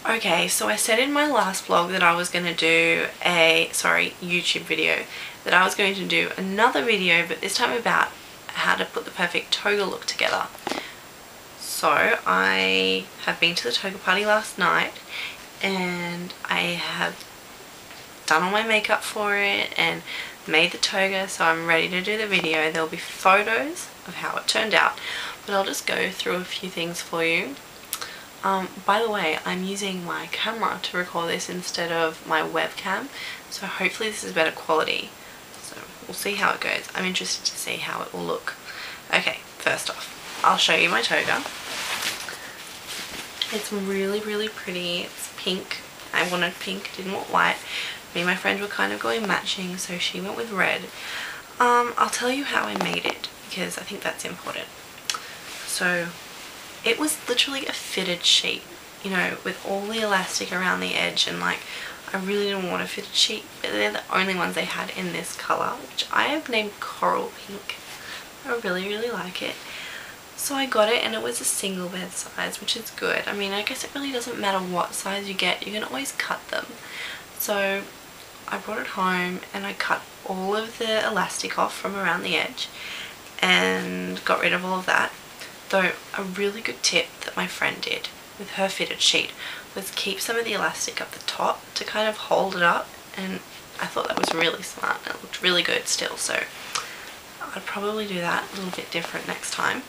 Okay, so I said in my last vlog that I was going to do YouTube video, that I was going to do another video, but this time about how to put the perfect toga look together. So I have been to the toga party last night and I have done all my makeup for it and made the toga, so I'm ready to do the video. There'll be photos of how it turned out, but I'll just go through a few things for you. By the way, I'm using my camera to record this instead of my webcam, so hopefully this is better quality. So we'll see how it goes. I'm interested to see how it will look. Okay, first off, I'll show you my toga. It's really, really pretty. It's pink. I wanted pink, didn't want white. Me and my friend were kind of going matching, so she went with red. I'll tell you how I made it, because I think that's important. So it was literally a fitted sheet, you know, with all the elastic around the edge, and like, I really didn't want a fitted sheet, but they're the only ones they had in this colour, which I have named Coral Pink. I really, really like it. So I got it, and it was a single bed size, which is good. I mean, I guess it really doesn't matter what size you get, you can always cut them. So I brought it home and I cut all of the elastic off from around the edge and got rid of all of that. Though a really good tip that my friend did with her fitted sheet was keep some of the elastic up the top to kind of hold it up, and I thought that was really smart. It looked really good still, so I'd probably do that a little bit different next time.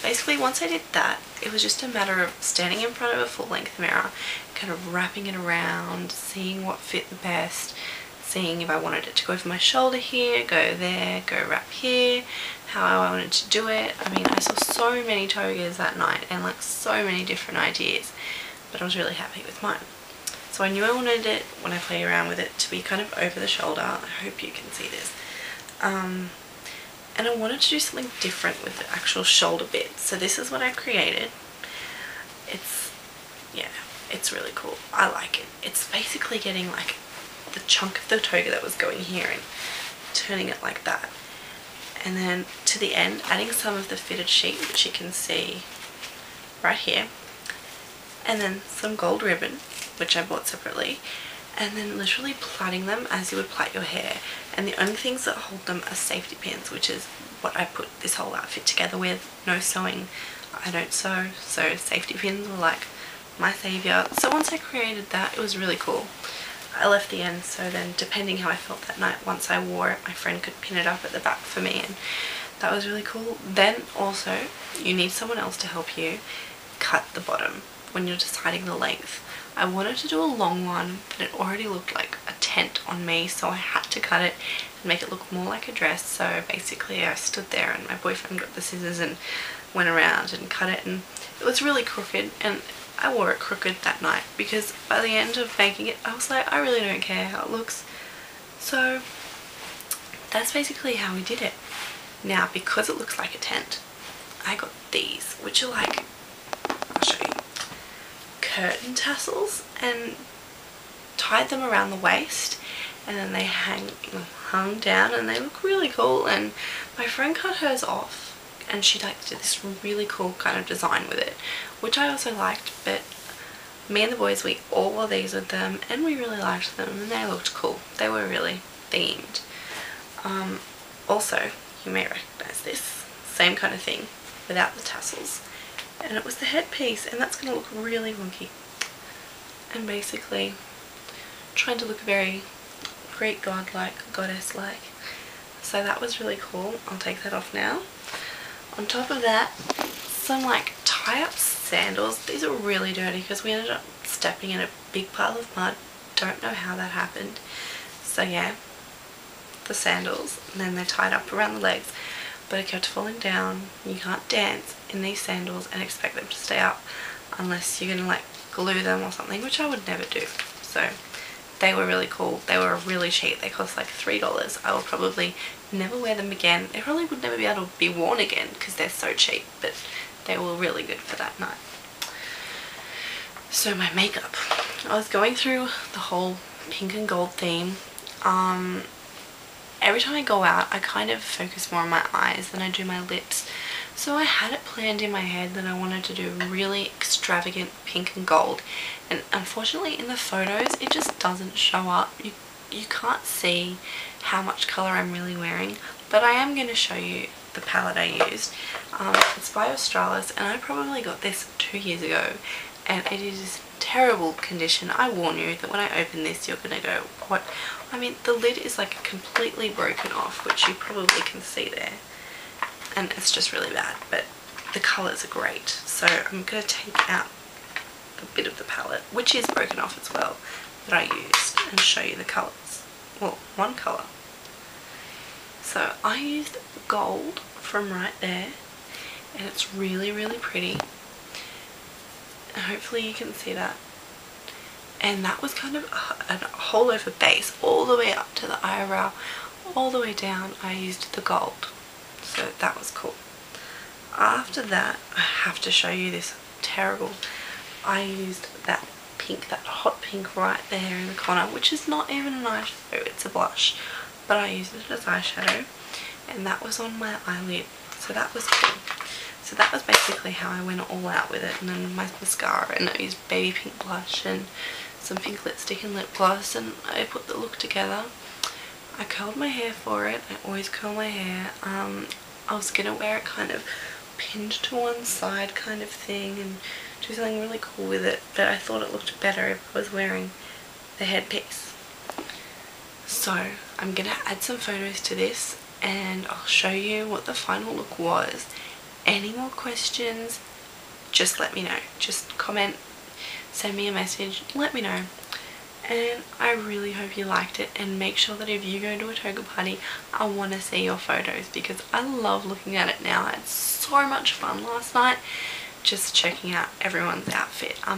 Basically once I did that, it was just a matter of standing in front of a full-length mirror, kind of wrapping it around, seeing what fit the best, seeing if I wanted it to go over my shoulder here, go there, go wrap here, how I wanted to do it. I mean, I saw so many togas that night and like so many different ideas, but I was really happy with mine. So I knew I wanted it, when I played around with it, to be kind of over the shoulder. I hope you can see this. And I wanted to do something different with the actual shoulder bit. So this is what I created. It's really cool. I like it. It's basically getting like the chunk of the toga that was going here and turning it like that. And then to the end, adding some of the fitted sheet, which you can see right here. And then some gold ribbon, which I bought separately. And then literally plaiting them as you would plait your hair. And the only things that hold them are safety pins, which is what I put this whole outfit together with. No sewing. I don't sew, so safety pins were like my saviour. So once I created that, it was really cool. I left the end, so then depending how I felt that night, once I wore it, my friend could pin it up at the back for me, and that was really cool. Then also, you need someone else to help you cut the bottom when you're deciding the length. I wanted to do a long one, but it already looked like a tent on me, so I had to cut it and make it look more like a dress. So basically I stood there and my boyfriend got the scissors and went around and cut it, and it was really crooked, and I wore it crooked that night because by the end of making it I was like, I really don't care how it looks. So that's basically how we did it. Now, because it looks like a tent, I got these, which are like, I'll show you, curtain tassels, and tied them around the waist, and then they hung down, and they look really cool. And my friend cut hers off, and she like did this really cool kind of design with it, which I also liked. But me and the boys, we all wore these with them, and we really liked them, and they looked cool. They were really themed. Also, you may recognize this same kind of thing without the tassels, and it was the headpiece, and that's going to look really wonky. And basically trying to look very Greek godlike, goddess-like. So that was really cool. I'll take that off now. On top of that, some like tie-up sandals. These are really dirty because we ended up stepping in a big pile of mud. Don't know how that happened. So yeah, the sandals, and then they're tied up around the legs, but it kept falling down. You can't dance in these sandals and expect them to stay up unless you're gonna like glue them or something, which I would never do. So they were really cool. They were really cheap. They cost like $3. I will probably never wear them again. They probably would never be able to be worn again because they're so cheap, but they were really good for that night. So my makeup. I was going through the whole pink and gold theme. Every time I go out, I kind of focus more on my eyes than I do my lips. So I had it planned in my head that I wanted to do really extravagant pink and gold, and unfortunately in the photos it just doesn't show up. You can't see how much colour I'm really wearing, but I am going to show you the palette I used. It's by Australis, and I probably got this 2 years ago, and it is terrible condition. I warn you that when I open this you're going to go, what? I mean, the lid is like completely broken off, which you probably can see there. And it's just really bad, but the colours are great. So I'm going to take out a bit of the palette, which is broken off as well, that I used, and show you the colours. Well, one colour. So I used gold from right there, and it's really, really pretty. And hopefully you can see that. And that was kind of a whole over base, all the way up to the eyebrow, all the way down. I used the gold. So that was cool. After that, I have to show you this terrible. I used that pink, that hot pink right there in the corner, which is not even an eyeshadow, it's a blush. But I used it as eyeshadow, and that was on my eyelid. So that was cool. So that was basically how I went all out with it. And then my mascara, and I used baby pink blush and some pink lipstick and lip gloss, and I put the look together. I curled my hair for it. I always curl my hair. I was going to wear it kind of pinned to one side kind of thing and do something really cool with it, but I thought it looked better if I was wearing the headpiece. So I'm going to add some photos to this, and I'll show you what the final look was. Any more questions, just let me know. Just comment, send me a message, let me know. And I really hope you liked it, and make sure that if you go to a toga party, I want to see your photos, because I love looking at it now. I had so much fun last night just checking out everyone's outfit. I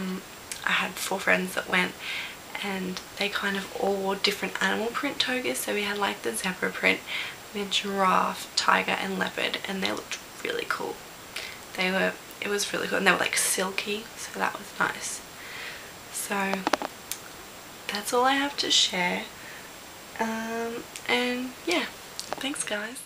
had 4 friends that went, and they kind of all wore different animal print togas. So we had like the zebra print, we had giraffe, tiger and leopard, and they looked really cool. It was really cool, and they were like silky, so that was nice. So that's all I have to share, and yeah, thanks guys.